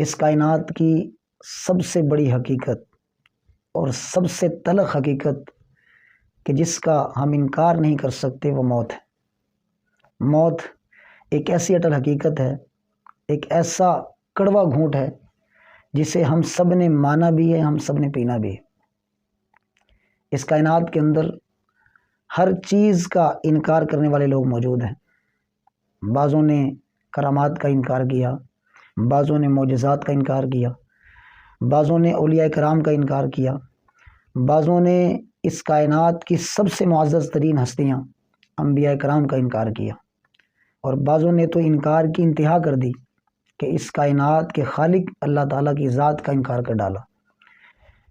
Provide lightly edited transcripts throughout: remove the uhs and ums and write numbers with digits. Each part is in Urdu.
اس کائنات کی سب سے بڑی حقیقت اور سب سے تلخ حقیقت کہ جس کا ہم انکار نہیں کر سکتے وہ موت ہے۔ موت ایک ایسی اٹل حقیقت ہے، ایک ایسا کڑوا گھونٹ ہے جسے ہم سب نے مانا بھی ہے، ہم سب نے پینا بھی ہے۔ اس کائنات کے اندر ہر چیز کا انکار کرنے والے لوگ موجود ہیں۔ بعضوں نے کرامات کا انکار کیا، بعضوں نے معجزات کا انکار کیا، بعضوں نے اولیاء کرام کا انکار کیا، بعضوں نے اس کائنات کی سب سے معزز ترین ہستیاں انبیاء کرام کا انکار کیا، اور بعضوں نے تو انکار کی انتہا کر دی کہ اس کائنات کے خالق اللہ تعالیٰ کی ذات کا انکار کر ڈالا۔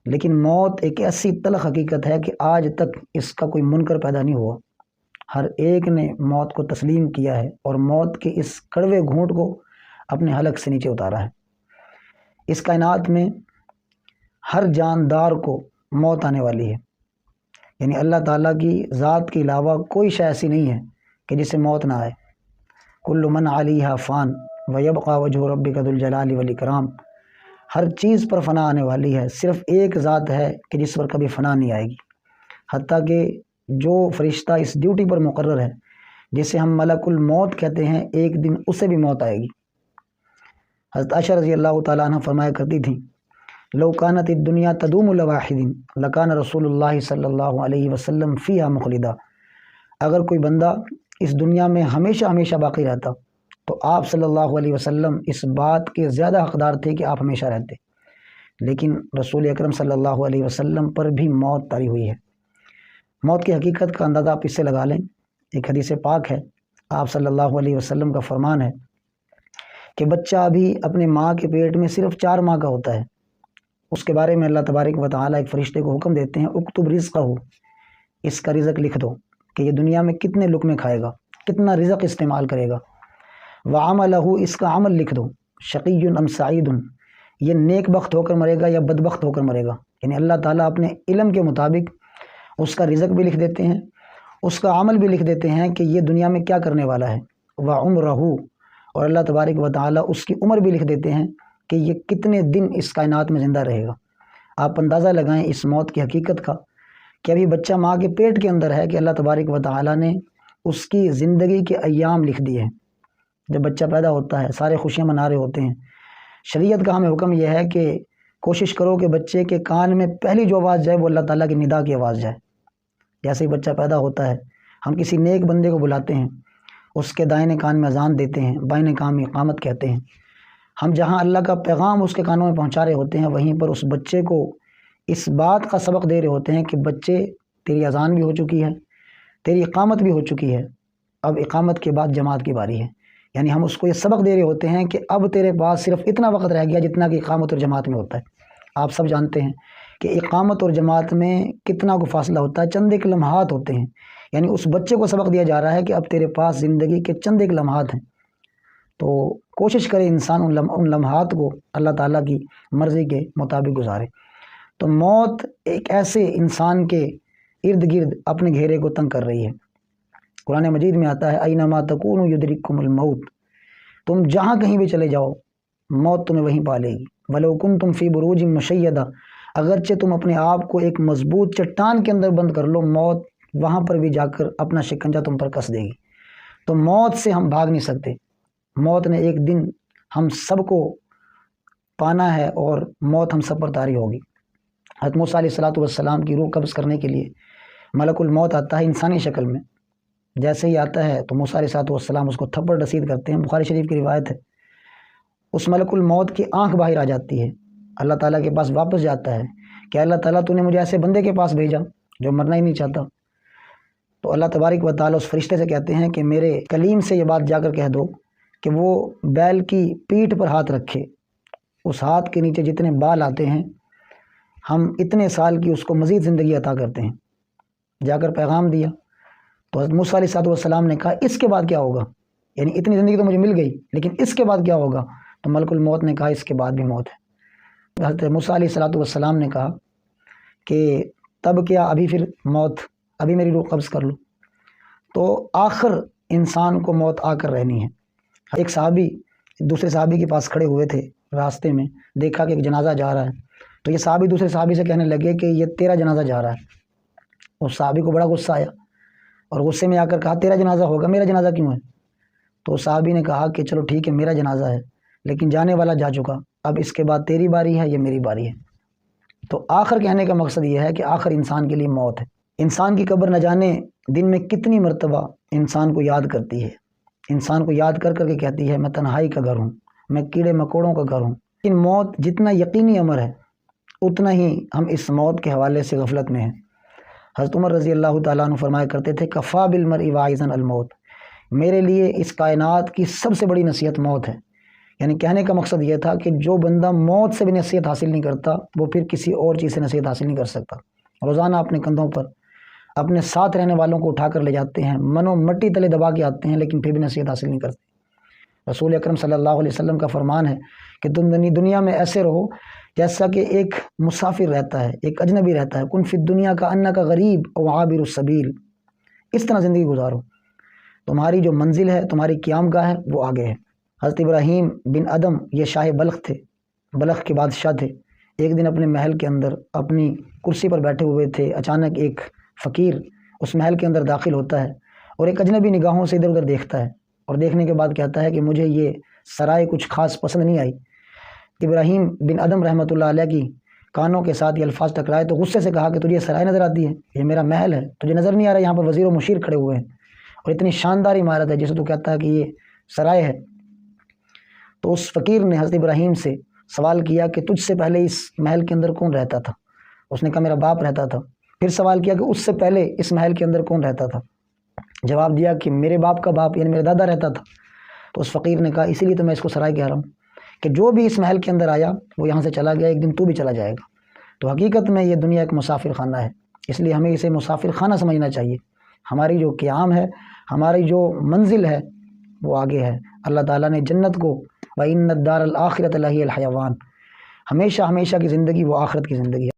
لیکن موت ایک ایسی تلخ حقیقت ہے کہ آج تک اس کا کوئی منکر پیدا نہیں ہوا۔ ہر ایک نے موت کو تسلیم کیا ہے اور موت کے اس کڑوے گھونٹ کو اپنے حلق سے نیچے اتارا ہے۔ اس کائنات میں ہر جاندار کو موت آنے والی ہے، یعنی اللہ تعالیٰ کی ذات کے علاوہ کوئی شے ایسی نہیں ہے کہ جسے موت نہ آئے۔ کل من علیہا فان ویبقى وجہ ربک ذو الجلال والاکرام، ہر چیز پر فنا آنے والی ہے، صرف ایک ذات ہے کہ جس پر کبھی فنا نہیں آئے گی۔ حتیٰ کہ جو فرشتہ اس ڈیوٹی پر مقرر ہے جسے ہم ملک الموت کہتے ہیں، ایک دن اسے بھی موت آئے گی۔ حضرت عائشہ رضی اللہ تعالیٰ عنہ فرمایا کرتی تھیں، لو کانت الدنیا تدوم لواحد لکان رسول اللہ صلی اللہ علیہ وسلم فیہا مخلدا، اگر کوئی بندہ اس دنیا میں ہمیشہ ہمیشہ باقی رہتا تو آپ صلی اللہ علیہ وسلم اس بات کے زیادہ حقدار تھے کہ آپ ہمیشہ رہتے، لیکن رسول اکرم صلی اللہ علیہ وسلم پر بھی موت طاری ہوئی ہے۔ موت کی حقیقت کا اندازہ آپ اس سے لگا لیں۔ ایک حدیث پاک ہے، آپ صلی اللہ علیہ وسلم کا فرمان ہے کہ بچہ ابھی اپنے ماں کے پیٹ میں صرف 4 ماہ کا ہوتا ہے، اس کے بارے میں اللہ تبارک و تعالیٰ ایک فرشتے کو حکم دیتے ہیں، اکتب رزقہ، اس کا رزق لکھ دو کہ یہ دنیا میں کتنے لقمے کھائے گا، کتنا رزق استعمال کرے گا، وعملہ، اس کا عمل لکھ دو، شقی ام سعید، یہ نیک بخت ہو کر مرے گا یا بدبخت ہو کر مرے گا۔ یعنی اللہ تعالیٰ اپنے علم کے مطابق اس کا رزق بھی لکھ دیتے ہیں، اس کا عمل بھی لکھ دیتے ہیں کہ یہ دنیا میں کیا کرنے والا ہے، وعمرہ، اور اللہ تبارک و تعالیٰ اس کی عمر بھی لکھ دیتے ہیں کہ یہ کتنے دن اس کائنات میں زندہ رہے گا۔ آپ اندازہ لگائیں اس موت کی حقیقت کا کہ ابھی بچہ ماں کے پیٹ کے اندر ہے کہ اللہ تبارک و تعالیٰ نے اس کی زندگی کے ایام لکھ دیے ہیں۔ جب بچہ پیدا ہوتا ہے سارے خوشیاں منا رہے ہوتے ہیں، شریعت کا ہمیں حکم یہ ہے کہ کوشش کرو کہ بچے کے کان میں پہلی جو آواز جائے وہ اللہ تعالیٰ کی ندا کی آواز جائے۔ جیسے ہی بچہ پیدا ہوتا ہے ہم کسی نیک بندے کو بلاتے ہیں، اس کے دائیں کان میں اذان دیتے ہیں، بائیں کان میں اقامت کہتے ہیں۔ ہم جہاں اللہ کا پیغام اس کے کانوں میں پہنچا رہے ہوتے ہیں، وہیں پر اس بچے کو اس بات کا سبق دے رہے ہوتے ہیں کہ بچے تیری اذان بھی ہو چکی ہے، تیری اقامت بھی ہو چکی ہے، اب اقامت کے بعد جماعت کی باری ہے۔ یعنی ہم اس کو یہ سبق دے رہے ہوتے ہیں کہ اب تیرے پاس صرف اتنا وقت رہ گیا جتنا کہ اقامت اور جماعت میں ہوتا ہے۔ آپ سب جانتے ہیں کہ اقامت اور جماعت میں کتنا کو فاصلہ ہوتا ہے، چند ایک لمحات ہوتے ہیں۔ یعنی اس بچے کو سبق دیا جا رہا ہے کہ اب تیرے پاس زندگی کے چند ایک لمحات ہیں، تو کوشش کرے انسان ان لمحات کو اللہ تعالیٰ کی مرضی کے مطابق گزارے۔ تو موت ایک ایسے انسان کے ارد گرد اپنے گھیرے کو تنگ کر رہی ہے۔ قرآن مجید میں آتا ہے، اینما تکونوا یدرککم الموت، تم جہاں کہیں بھی چلے جاؤ موت تمہیں وہیں پا لے گی۔ ولو کنتم فی بروج مشیدہ، اگرچہ تم اپنے آپ کو ایک مضبوط چٹان کے اندر بند کر لو، موت وہاں پر بھی جا کر اپنا شکنجہ تم پر کس دے گی۔ تو موت سے ہم بھاگ نہیں سکتے، موت نے ایک دن ہم سب کو پانا ہے اور موت ہم سب پر طاری ہوگی۔ حضرت موسیٰ علیہ السلام کی روح قبض کرنے کے لیے ملک الموت آتا ہے انسانی شکل میں۔ جیسے ہی آتا ہے تو موسیٰ علیہ السلام اس کو تھپڑ رسید کرتے ہیں، بخاری شریف کی روایت ہے۔ اس ملک الموت کی آنکھ باہر آ جاتی ہے، اللہ تعالیٰ کے پاس واپس جاتا ہے کہ اللہ تعالیٰ تو نے مجھے ایسے بندے کے پاس بھیجا جو مرنا ہی نہیں چاہتا۔ تو اللہ تبارک و تعالیٰ اس فرشتے سے کہتے ہیں کہ میرے کلیم سے یہ بات جا کر کہہ دو کہ وہ بیل کی پیٹھ پر ہاتھ رکھے، اس ہاتھ کے نیچے جتنے بال آتے ہیں ہم اتنے سال کی اس کو مزید زندگی عطا کرتے ہیں۔ جا کر پیغام دیا تو حضرت موسیٰ علیہ السلام نے کہا اس کے بعد کیا ہوگا، یعنی اتنی زندگی تو مجھے مل گئی لیکن اس کے بعد کیا ہوگا؟ تو ملک الموت نے کہا اس کے بعد بھی موت ہے۔ حضرت موسیٰ علیہ السلام نے کہا کہ تب کیا، ابھی پھر موت، ابھی میری روح قبض کر لو۔ تو آخر انسان کو موت آ کر رہنی ہے۔ ایک صحابی دوسرے صحابی کے پاس کھڑے ہوئے تھے راستے میں دیکھا کہ ایک جنازہ جا رہا ہے، تو یہ صحابی دوسرے صحابی سے کہنے لگے کہ یہ تیرا جنازہ جا رہا ہے۔ اس صحابی کو بڑا غصہ آیا اور غصے میں آ کر کہا تیرا جنازہ ہوگا، میرا جنازہ کیوں ہے؟ تو صحابی نے کہا کہ چلو ٹھیک ہے میرا جنازہ ہے، لیکن جانے والا جا چکا، اب اس کے بعد تیری باری ہے، یہ میری باری ہے۔ تو آخر کہنے کا مقصد یہ ہے کہ آخر انسان کے لیے موت ہے۔ انسان کی قبر نہ جانے دن میں کتنی مرتبہ انسان کو یاد کرتی ہے، انسان کو یاد کر کر کے کہتی ہے میں تنہائی کا گھر ہوں، میں کیڑے مکوڑوں کا گھر ہوں۔ لیکن موت جتنا یقینی امر ہے اتنا ہی ہم اس موت کے حوالے سے غفلت میں ہیں۔ حضرت عمر رضی اللہ تعالیٰ عنہ فرمایا کرتے تھے کفا بالمرء واعظا الموت، میرے لیے اس کائنات کی سب سے بڑی نصیحت موت ہے۔ یعنی کہنے کا مقصد یہ تھا کہ جو بندہ موت سے بھی نصیحت حاصل نہیں کرتا وہ پھر کسی اور چیز سے نصیحت حاصل نہیں کر سکتا۔ روزانہ اپنے کندھوں پر اپنے ساتھ رہنے والوں کو اٹھا کر لے جاتے ہیں، منو مٹی تلے دبا کے آتے ہیں، لیکن پھر بھی نصیحت حاصل نہیں کرتے۔ رسول اکرم صلی اللہ علیہ وسلم کا فرمان ہے کہ تم دنیا میں ایسے رہو جیسا کہ ایک مسافر رہتا ہے، ایک اجنبی رہتا ہے، کن فی الدنیا کا انک غریب او عابر السبیل، اس طرح زندگی گزارو، تمہاری جو منزل ہے، تمہاری قیام گاہ ہے، وہ آگے ہے۔ حضرت ابراہیم بن ادم یہ شاہ بلخ تھے، بلخ کے بادشاہ تھے۔ ایک دن اپنے محل کے اندر اپنی کرسی پر بیٹھے ہوئے تھے، اچانک ایک فقیر اس محل کے اندر داخل ہوتا ہے اور ایک اجنبی نگاہوں سے ادھر ادھر دیکھتا ہے اور دیکھنے کے بعد کہتا ہے کہ مجھے یہ سرائے کچھ خاص پسند نہیں آئی۔ ابراہیم بن ادم رحمۃ اللہ علیہ کی کانوں کے ساتھ یہ الفاظ ٹکرائے تو غصے سے کہا کہ تجھے یہ سرائے نظر آتی ہے؟ یہ میرا محل ہے، تجھے نظر نہیں آ رہا یہاں پر وزیر و مشیر کھڑے ہوئے ہیں اور اتنی شاندار عمارت ہے جسے تو کہتا ہے کہ یہ سرائے ہے؟ تو اس فقیر نے حضرت ابراہیم سے سوال کیا کہ تجھ سے پہلے اس محل کے اندر کون رہتا تھا؟ اس نے کہا میرا باپ رہتا تھا۔ پھر سوال کیا کہ اس سے پہلے اس محل کے اندر کون رہتا تھا؟ جواب دیا کہ میرے باپ کا باپ یعنی میرا دادا رہتا تھا۔ تو اس فقیر نے کہا اسی لیے تو میں اس کو سرائے کہہ رہا ہوں کہ جو بھی اس محل کے اندر آیا وہ یہاں سے چلا گیا، ایک دن تو بھی چلا جائے گا۔ تو حقیقت میں یہ دنیا ایک مسافر خانہ ہے، اس لیے ہمیں اسے مسافر خانہ سمجھنا چاہیے۔ ہماری جو قیام ہے، ہماری جو منزل ہے وہ آگے ہے۔ اللہ تعالیٰ نے جنت کو وَإِنَّ الدَّارَ الْآخِرَةَ لَهِيَ الْحَيَوَانُ، ہمیشہ ہمیشہ کی زندگی وہ آخرت کی زندگی ہے۔